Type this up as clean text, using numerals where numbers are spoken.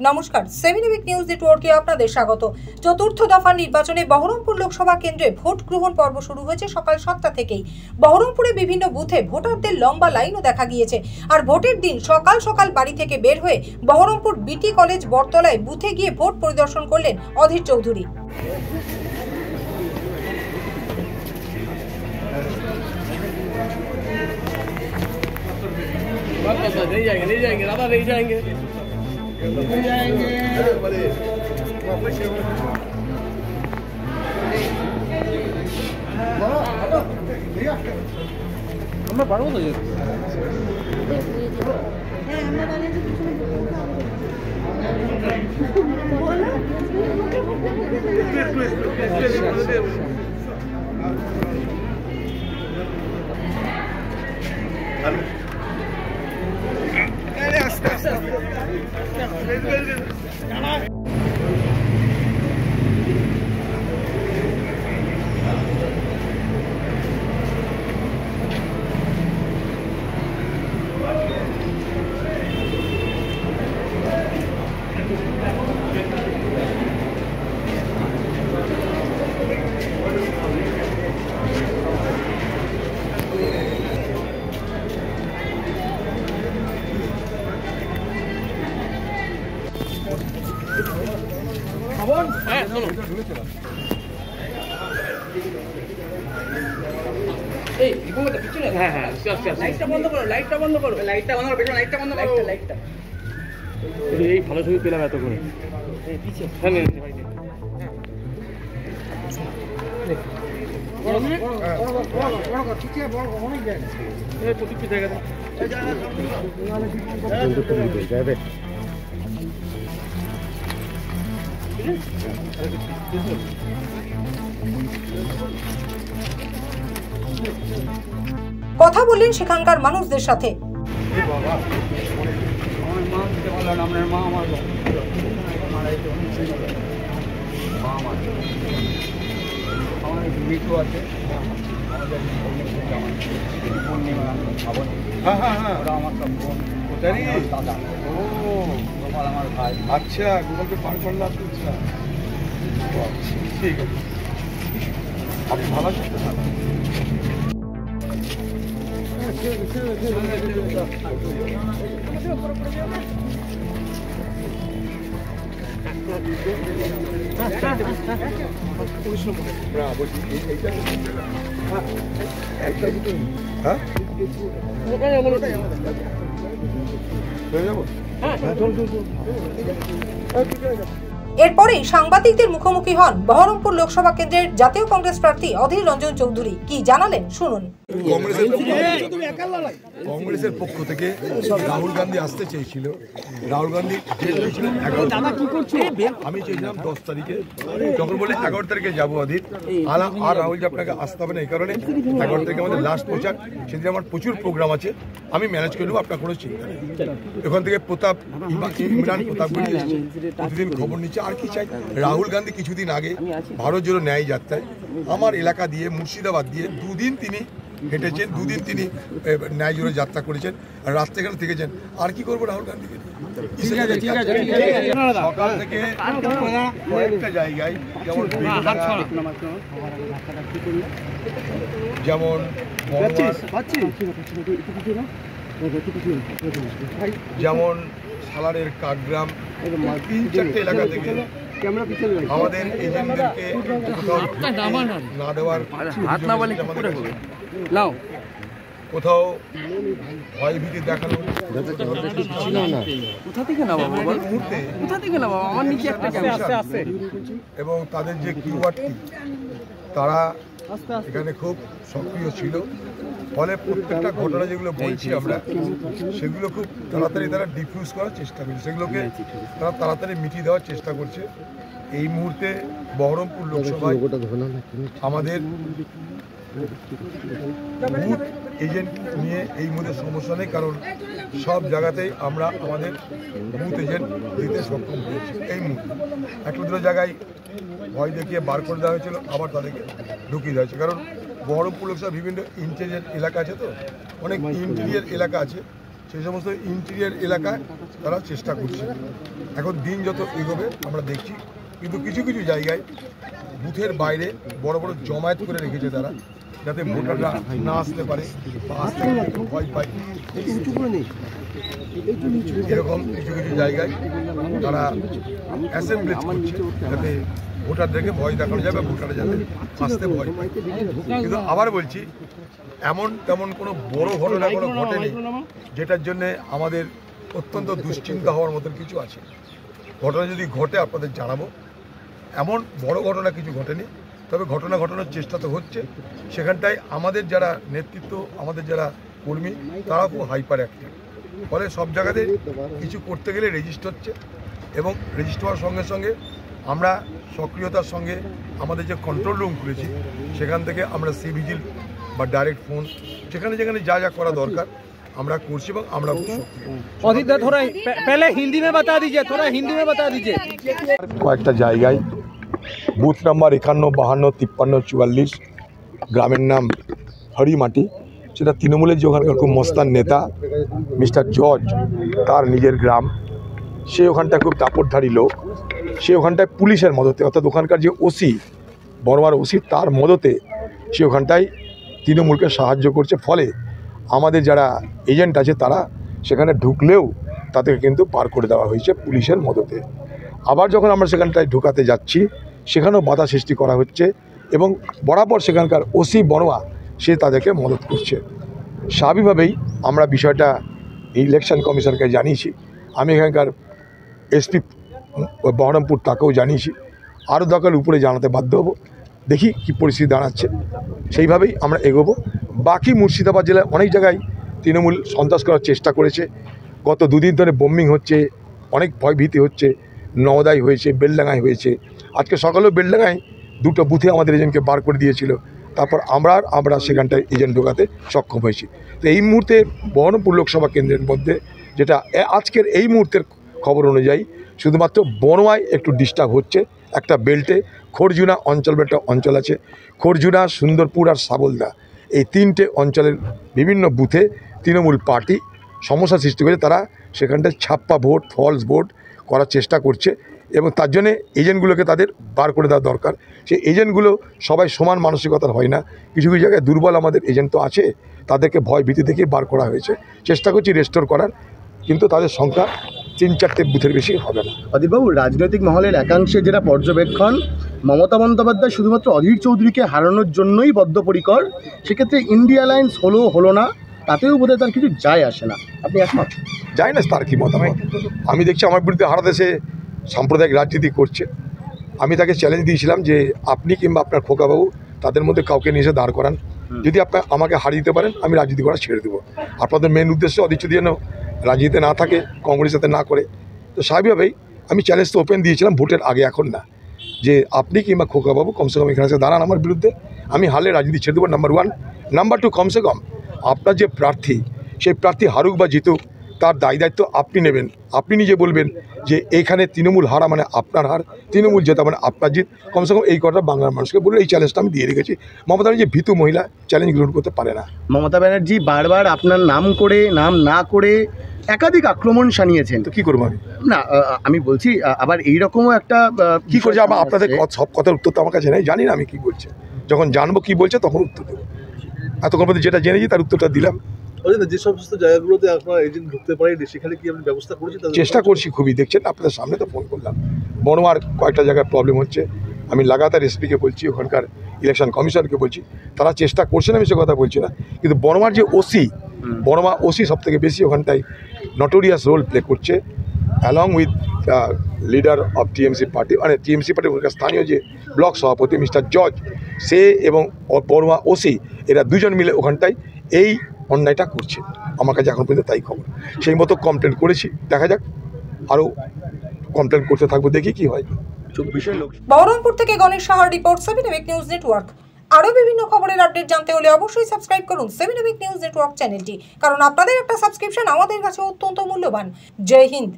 নমস্কার, 7 week news নেটওয়ার্কে আপনাদের স্বাগত। চতুর্থ দফার নির্বাচনে বহরমপুর লোকসভা কেন্দ্রে ভোট গ্রহণ পর্ব শুরু হয়েছে সকাল 7টা থেকেই। বহরমপুরে বিভিন্ন বুথে ভোটারদের লম্বা লাইনও দেখা গিয়েছে। আর ভোটের দিন সকাল সকাল বাড়ি থেকে বের হয়ে বহরমপুর বিটি কলেজ বটতলায় বুথে গিয়ে ভোট পরিদর্শন করলেন অধীর চৌধুরী। नहीं जाएंगे दादा, नहीं जाएंगे। আমরা পারবো তো যেতে। এই ভালো ছবি পেলাম এতক্ষণে। কথা বললেন সেখানকার মানুষদের সাথে। আচ্ছা, গুগলকে পার করলাম। ঠিক আছে, আপনি ভালো আছেন? এরপরেই সাংবাদিকদের মুখোমুখি হন বহরমপুর লোকসভা কেন্দ্রের জাতীয় কংগ্রেস প্রার্থী অধীর রঞ্জন চৌধুরী। কি জানালেন শুনুন। কংগ্রেসের পক্ষ থেকে রাহুল গান্ধী আসতে চেয়েছিল। রাহুল গান্ধী আমি চেয়েছিলাম 10 তারিখে, তখন বলে 11 তারিখে যাবো অধীর। আর রাহুল যে আপনাকে আসতে হবে না, এই কারণে 11 তারিখে আমাদের লাস্ট প্রচার। সেদিন আমার প্রচুর প্রোগ্রাম আছে, আমি ম্যানেজ করে নেবো, আপনার কোনো চিন্তা নেই। এখান থেকে ইমরান প্রতাপ প্রতিদিন খবর নিচ্ছে। আর কি চাই? রাহুল গান্ধী কিছুদিন আগে ভারত জোড়ো ন্যায় যাত্রায় আমার এলাকা দিয়ে, মুর্শিদাবাদ দিয়ে দুদিন তিনি হেঁটেছেন, দুদিন তিনি ন্যায় জোড়ো যাত্রা করেছেন, আর রাত্রে এখানে থেকেছেন। আর কি করবো রাহুল গান্ধীকে? সকাল থেকে কয়েকটা জায়গায় যেমন যেমন সালারের কাঠগ্রাম, 3-4টে এলাকা থেকে আমাদের এজেন্টদেরকে না দেওয়ার, কোথাও ভয়ভীতি দেখানো, এবং তাদের যে কিউআরটি তারা এখানে খুব সক্রিয় ছিল। ফলে প্রত্যেকটা ঘটনা যেগুলো বলছি আমরা, সেগুলো খুব তাড়াতাড়ি তারা ডিফিউজ করার চেষ্টা করছে, সেগুলোকে তারা তাড়াতাড়ি মিটিয়ে দেওয়ার চেষ্টা করছে। এই মুহূর্তে বহরমপুর লোকসভায় আমাদের বুথ এজেন্ট নিয়ে এই মুহূর্তে সমস্যা নেই, কারণ সব জায়গাতেই আমরা আমাদের বুথ এজেন্ট দিতে সক্ষম হয়েছি। এই মুহূর্তে একটা দুটো জায়গায় ভয় দেখিয়ে বার করে দেওয়া হয়েছিল, আবার তাদেরকে ঢুকিয়ে দেওয়া হয়েছে। কারণ বহরমপুর লোকসভা বিভিন্ন ইন্টেরিয়ার এলাকা আছে, তো অনেক ইন্টেরিয়ার এলাকা আছে, সেই সমস্ত ইন্টেরিয়ার এলাকায় তারা চেষ্টা করছে। এখন দিন যত এগোবে আমরা দেখছি, কিন্তু কিছু কিছু জায়গায় বুথের বাইরে বড় বড় জমায়েত করে রেখেছে তারা, যাতে ভোটাররা না আসতে পারে বা আসতে একটু ভয় পায়। এরকম কিছু কিছু জায়গায় তারা অ্যাসেম্বলেজ করছে, যাতে ভোটারদেরকে ভয় দেখানো যায় বা ভোটাররা যাতে আসতে ভয় পায়। কিন্তু আবার বলছি, এমন তেমন কোনো বড় ঘটনা কোনো ঘটেনি যেটার জন্য আমাদের অত্যন্ত দুশ্চিন্তা হওয়ার মতন কিছু আছে। ঘটনা যদি ঘটে আপনাদের জানাবো। এমন বড় ঘটনা কিছু ঘটেনি, তবে ঘটনা ঘটানোর চেষ্টা তো হচ্ছে। সেখানটায় আমাদের যারা নেতৃত্ব, আমাদের যারা কর্মী, তারা খুব হাইপার অ্যাক্টিভ। ফলে সব জায়গাতে কিছু করতে গেলে রেজিস্টার হচ্ছে, এবং রেজিস্টার হওয়ার সঙ্গে সঙ্গে আমরা সক্রিয়তার সঙ্গে আমাদের যে কন্ট্রোল রুম খুলেছি, সেখান থেকে আমরা সিভিজিল বা ডাইরেক্ট ফোন, যেখানে যেখানে যা যা করা দরকার আমরা করছি, এবং আমরা কয়েকটা জায়গায় বুথ নাম্বার 51, 52, 53, 44, গ্রামের নাম হরিমাটি, সেটা তৃণমূলের যে ওখানকার খুব মস্তান নেতা মিস্টার জর্জ, তার নিজের গ্রাম। সে ওখানটায় খুব দাপটধারী লোক। সে ওখানটায় পুলিশের মদতে, অর্থাৎ ওখানকার যে ওসি, বড়মার ওসি, তার মদতে সে ওখানটায় তৃণমূলকে সাহায্য করছে। ফলে আমাদের যারা এজেন্ট আছে তারা সেখানে ঢুকলেও তাদেরকে কিন্তু পার করে দেওয়া হয়েছে পুলিশের মদতে। আবার যখন আমরা সেখানটায় ঢুকাতে যাচ্ছি, সেখানেও বাধা সৃষ্টি করা হচ্ছে, এবং বরাবর সেখানকার ওসি বড়মা সে তাদেরকে মদত করছে। স্বাভাবিকভাবেই আমরা বিষয়টা ইলেকশন কমিশনকে জানিয়েছি। আমি এখানকার এসপি বহরমপুর তাকেও জানিয়েছি। আরও দরকার উপরে জানাতে বাধ্য হব। দেখি কী পরিস্থিতি দাঁড়াচ্ছে, সেইভাবেই আমরা এগোবো। বাকি মুর্শিদাবাদ জেলায় অনেক জায়গায় তৃণমূল সন্ত্রাস করার চেষ্টা করেছে। গত দুদিন ধরে বোম্বিং হচ্ছে, অনেক ভয়ভীতি হচ্ছে। নওদায় হয়েছে, বেলডাঙ্গায় হয়েছে। আজকে সকালেও বেলডাঙ্গায় দুটো বুথে আমাদের এজেন্টকে বার করে দিয়েছিল। তারপর আমরা সেখানটায় এজেন্ট ঢোকাতে সক্ষম হয়েছি। তো এই মুহূর্তে বহরমপুর লোকসভা কেন্দ্রের মধ্যে যেটা আজকের এই মুহূর্তের খবর অনুযায়ী শুধুমাত্র বনওয়ায় একটু ডিস্টার্ব হচ্ছে। একটা বেল্টে খড়জুনা অঞ্চল বলে একটা অঞ্চল আছে, খড়জুনা, সুন্দরপুর আর সাবলদা, এই তিনটে অঞ্চলের বিভিন্ন বুথে তৃণমূল পার্টি সমস্যা সৃষ্টি করেছে। তারা সেখানটায় ছাপ্পা ভোট, ফলস ভোট করার চেষ্টা করছে, এবং তার জন্যে এজেন্টগুলোকে তাদের বার করে দেওয়া দরকার। সেই এজেন্টগুলো সবাই সমান মানসিকতার হয় না। কিছু কিছু জায়গায় দুর্বল আমাদের এজেন্ট তো আছে, তাদেরকে ভয় ভীতি থেকে বার করা হয়েছে। চেষ্টা করছি রেস্টোর করার, কিন্তু তাদের সংখ্যা 3-4টে বুথের বেশি হবে না। অধীরবাবু, রাজনৈতিক মহলের একাংশের যেটা পর্যবেক্ষণ, মমতা বন্দ্যোপাধ্যায় শুধুমাত্র অধীর চৌধুরীকে হারানোর জন্যই বদ্ধপরিকর। সেক্ষেত্রে ইন্ডিয়া অ্যালায়েন্স হলো না, তাতেও বোধহয় তার কিছু যায় আসে না। আপনি একমত? যায় না, তার কি মতামত? আমি দেখছি আমার বিরুদ্ধে হারা দেশে সাম্প্রদায়িক রাজনীতি করছে। আমি তাকে চ্যালেঞ্জ দিয়েছিলাম যে আপনি কিংবা আপনার খোকাবাবু তাদের মধ্যে কাউকে নিয়ে এসে দাঁড় করান। যদি আপনার আমাকে হারিয়ে দিতে পারেন, আমি রাজনীতি করা ছেড়ে দেবো। আপনাদের মেন উদ্দেশ্য অধীর চৌধুরী যেন রাজনীতিতে না থাকে, কংগ্রেস সাথে না করে। তো স্বাভাবিকভাবেই আমি চ্যালেঞ্জ তো ওপেন দিয়েছিলাম ভোটের আগে, এখন না, যে আপনি কিংবা খোকাবাবু কমসে কম এখানে এসে দাঁড়ান আমার বিরুদ্ধে, আমি হালে রাজনীতি ছেড়ে দেবো। নাম্বার 1। নাম্বার 2, কমসে কম আপনার যে প্রার্থী, সেই প্রার্থী হারুক বা জিতুক, তার দায়িত্ব আপনি নেবেন। আপনি নিজে বলবেন যে এইখানে তৃণমূল হারা মানে আপনার হার, তৃণমূল জেতা মানে আপনার জিত। কমসে কম এই কথা বাংলার মানুষকে বলে এই চ্যালেঞ্জটা আমি দিয়ে রেখেছি। মমতা ব্যানার্জি ভীতু মহিলা, চ্যালেঞ্জ গ্রহণ করতে পারে না। মমতা ব্যানার্জি বারবার আপনার নাম করে, নাম না করে একাধিক আক্রমণ শানিয়েছেন। তো কী করবো আমি? না, আমি বলছি আবার এইরকমও একটা কী করছে, আপনাদের সব কথার উত্তর তো আমার কাছে নেই, জানি না আমি কী বলছে। যখন জানবো কী বলছে তখন উত্তর দেবো। এতক্ষণ মধ্যে যেটা জেনেছি তার উত্তরটা দিলাম। যে সমস্ত জায়গাগুলোতে আপনারা এজেন্ট ঢুকতে পারেন, সেখানে কি আপনি ব্যবস্থা করেছেন? চেষ্টা করছি খুবই, দেখছেন আপনাদের সামনে তো ফোন করলাম। বনমার কয়েকটা জায়গায় প্রবলেম হচ্ছে, আমি লাগাতার এসপিকে বলছি, ওখানকার ইলেকশন কমিশনকে বলছি, তারা চেষ্টা করছেন, আমি সে কথা বলছি না। কিন্তু বনমার যে ওসি, বনমা ওসি সব থেকে বেশি ওখানটায় নটোরিয়াস রোল প্লে করছে, along with leader of TMC party, মানে টিএমসি পার্টির ওখানকার স্থানীয় যে ব্লক সভাপতি মিস্টার জর্জ, সে এবং বনমা ওসি, এরা দুজন মিলে ওখানটায় এই অন্যায়টা করছে। আমার কাছে এখন পর্যন্ত তাই খবর। সেই মতো কমপ্লেন করেছি, দেখা যাক, আরও কমপ্লেন করতে থাকবো, দেখি কি হয়। বহরমপুর থেকে গণেশ সাহার রিপোর্ট, 7 নিউজ নেটওয়ার্ক। আরও বিভিন্ন খবরের আপডেট জানতে হলে অবশ্যই সাবস্ক্রাইব করুন 7 নিউজ নেটওয়ার্ক চ্যানেলটি, কারণ আপনাদের একটা সাবস্ক্রিপশন আমাদের কাছে অত্যন্ত মূল্যবান। জয় হিন্দ।